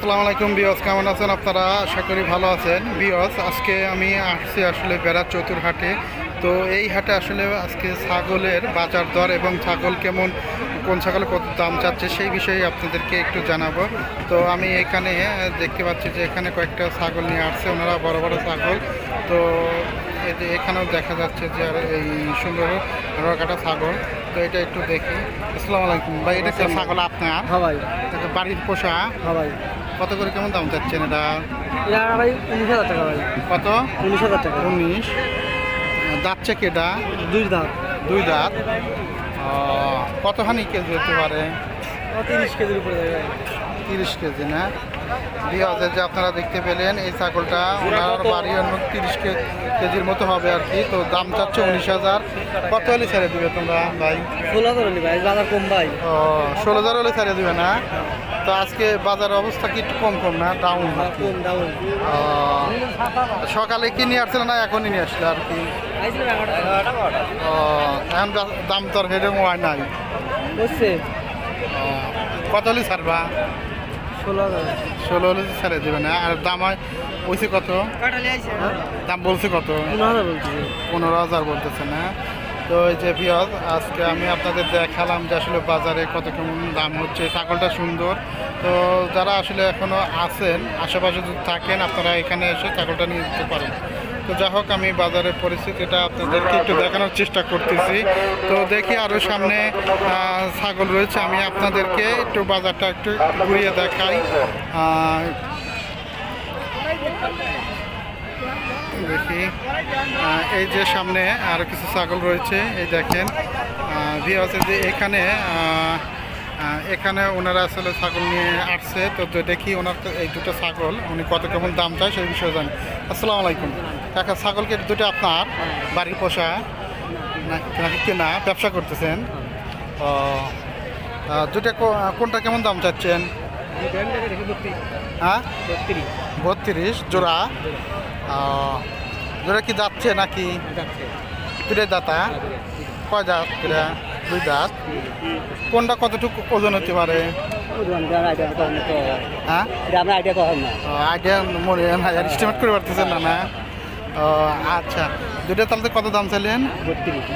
আসসালামু আলাইকুম বিয়স, কেমন আছেন আপনারা? আশা করি ভালো আছেন বিয়স। আজকে আমি আসছি আসলে বেড়া চতুরহাটে। তো এই হাটে আসলে আজকে ছাগলের বাজার দর এবং ছাগল কেমন, কোন ছাগলে কত দাম চাচ্ছে সেই বিষয়ে আপনাদেরকে একটু জানাবো। তো আমি এখানে দেখতে পাচ্ছি যে এখানে কয়েকটা ছাগল নিয়ে আসছে ওনারা, বড় বড় ছাগল। তো এই যে এখানেও দেখা যাচ্ছে যে আর এই সুন্দর রকাটা ছাগল। তো এটা একটু দেখি। আসসালামু আলাইকুম ভাই, এটা কি ছাগল আপনার? হ্যাঁ ভাই। এটা বাড়ির পোষা? হ্যাঁ ভাই। কত করে কেমন দাম চাচ্ছেন এটা? এটা ভাই 19,000 টাকা ভাই। কত? 19,000 টাকা। 19। যাচ্ছে কি এটা? দুই দাঁত। দুই দাঁত। কতখানি কেজি হতে পারে? 30 কেজির উপরে যাবে ভাই। 30 কেজি না? বিহাজে যে আপনারা দেখতে পেলেন এই ছাগলটা ওনার বাড়ি অন্য 30 কেজির মতো হবে আর কি। তো দাম চাচ্ছে 19,000। কত হলে ছেড়ে দিবে তোমরা ভাই? 16,000 হলি ভাই, বাজার কম ভাই। 16,000 হলে ছেড়ে দিবে না? তো আজকে বাজারের অবস্থা কি একটু কম না ডাউন? কম ডাউন। সকালে কি নিয়ে আসছিল না এখনই নিয়ে আসলে আর কি? এখন দাম তোর হেডে হয় নাই। বুঝছে? কত হলে ছাড়বা? 16,000। 16 হলে ছেড়ে দেবে না? আর দাম হয় বলছে কত? দাম বলছে কত? 15,000 বলছি। 15,000 বলতেছে না? তো এই যে ভিওজ, আজকে আমি আপনাদের দেখালাম যে আসলে বাজারে কত কেমন দাম হচ্ছে। ছাগলটা সুন্দর। তো যারা আসলে এখনও আছেন আশেপাশে যদি থাকেন আপনারা এখানে এসে ছাগলটা নিয়ে যেতে পারেন। তো যাই হোক, আমি বাজারের পরিস্থিতিটা আপনাদেরকে একটু দেখানোর চেষ্টা করতেছি। তো দেখি আরও সামনে ছাগল রয়েছে, আমি আপনাদেরকে একটু বাজারটা একটু ঘুরিয়ে দেখাই। দেখি এই যে সামনে আরও কিছু ছাগল রয়েছে, এই দেখেন ভিউয়ার্স, যে এখানে এখানে ওনারা আসলে ছাগল নিয়ে আসছে। তো দেখি ওনার এই দুটো ছাগল উনি কত কেমন দাম চায় সেই বিষয়ে জানি। আসসালামু আলাইকুম কাকা, ছাগলকে দুটো আপনার বাড়ির পোষা নাকি কেনা, ব্যবসা করতেছেন? ও, দুটা কোনটা কেমন দাম চাচ্ছেন? হ্যাঁ, 32 জোড়া। জোড়া কি যাচ্ছে নাকি? দুটাই দাঁতা? কয় দাঁত? দুই দাঁত। কোনটা কতটুকু ওজন হতে পারে? হ্যাঁ, আইডিয়া মনে এস্টিমেট করে পারতেছেন না? না, ও আচ্ছা। দুটো তাহলে কত দাম চাইলেন?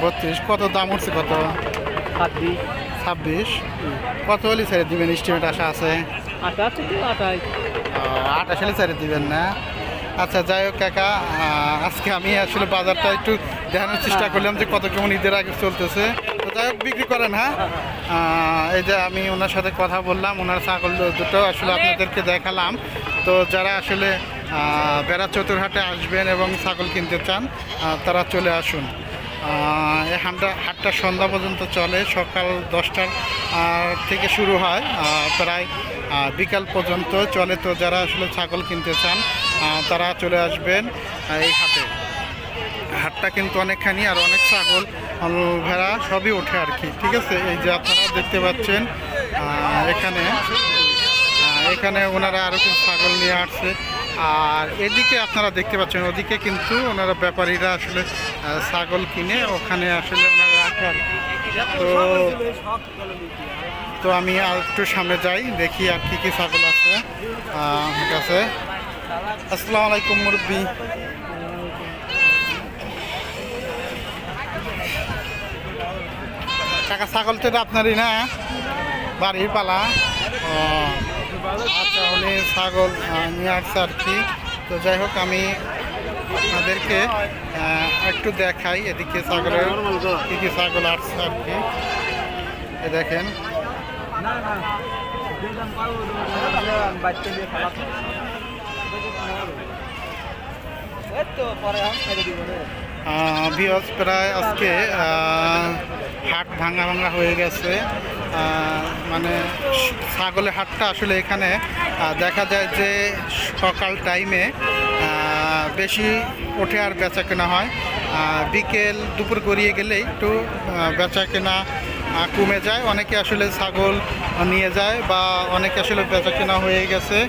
32। কত দাম উঠছে? কত? 26। কত হলে ছেড়ে দিবেন? এস্টিমেট আশা আছে 28 হলে ছেড়ে দিবেন না? আচ্ছা, যাই হোক কাকা, আজকে আমি আসলে বাজারটা একটু দেখানোর চেষ্টা করলাম যে কত কেমন ঈদের আগে চলতেছে। তো যাই হোক, বিক্রি করেন। হ্যাঁ, এই যে আমি ওনার সাথে কথা বললাম, ওনার ছাগল দুটো আসলে আপনাদেরকে দেখালাম। তো যারা আসলে বেড়া চতুরহাটে আসবেন এবং ছাগল কিনতে চান তারা চলে আসুন। এই হাটটা সন্ধ্যা পর্যন্ত চলে, সকাল 10টার থেকে শুরু হয়, প্রায় বিকাল পর্যন্ত চলে। তো যারা আসলে ছাগল কিনতে চান তারা চলে আসবেন এই হাটে। হাটটা কিন্তু অনেকখানি, আর অনেক ছাগল ভেড়া সবই ওঠে আর কি। ঠিক আছে, এই যে আপনারা দেখতে পাচ্ছেন এখানে ওনারা আরও কিছু ছাগল নিয়ে আসছে। আর এদিকে আপনারা দেখতে পাচ্ছেন ওদিকে কিন্তু ওনারা ব্যাপারীরা আসলে ছাগল কিনে ওখানে আসলে ওনারা রাখে আর কি। তো আমি আর একটু সামনে যাই, দেখি আর কি কি ছাগল আছে আমার কাছে। আসসালামু আলাইকুম মুরব্বী। কাকা, ছাগল তো এটা আপনারই না? বাড়ির পালা? ও আচ্ছা, উনি ছাগল নিয়ে আসছে আর কি। তো যাই হোক, আমি আপনাদেরকে একটু দেখাই এদিকে ছাগলের কী কী ছাগল আসছে আর কি। এ দেখেন, ভিউয়ার্স, প্রায় আজকে হাট ভাঙা হয়ে গেছে। মানে ছাগলের হাটটা আসলে এখানে দেখা যায় যে সকাল টাইমে বেশি ওঠে আর বেচা কেনা হয়। বিকেল দুপুর গড়িয়ে গেলে একটু বেচা কেনা কমে যায়। অনেকে আসলে ছাগল নিয়ে যায় বা অনেকে আসলে বেচা কেনা হয়ে গেছে।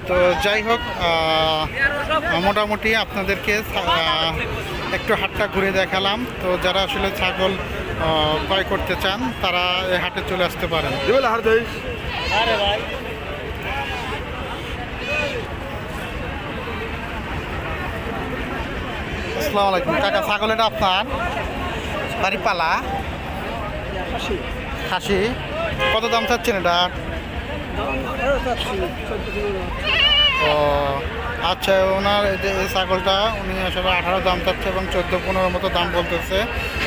তো যাই হোক, মোটামুটি আপনাদেরকে একটু হাটটা ঘুরে দেখালাম। তো যারা আসলে ছাগল ক্রয় করতে চান তারা এই হাটে চলে আসতে পারেন। আসসালামু আলাইকুম কাকা, ছাগল এটা আপনার বাড়ি পালা খাসি? কত দাম চাচ্ছেন এটা? ও আচ্ছা, ওনার এই যে এই ছাগলটা উনি আসলে 18 দাম চাচ্ছে এবং 14-15 মতো দাম বলতেছে।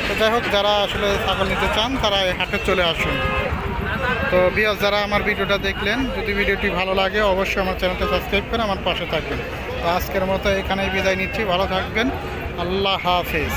তো যাই হোক, যারা আসলে ছাগল নিতে চান তারা এই হাটে চলে আসুন। তো বিয়াস, যারা আমার ভিডিওটা দেখলেন, যদি ভিডিওটি ভালো লাগে অবশ্যই আমার চ্যানেলটা সাবস্ক্রাইব করে আমার পাশে থাকবেন। তো আজকের মতো এখানেই বিদায় নিচ্ছি, ভালো থাকবেন, আল্লাহ হাফেজ।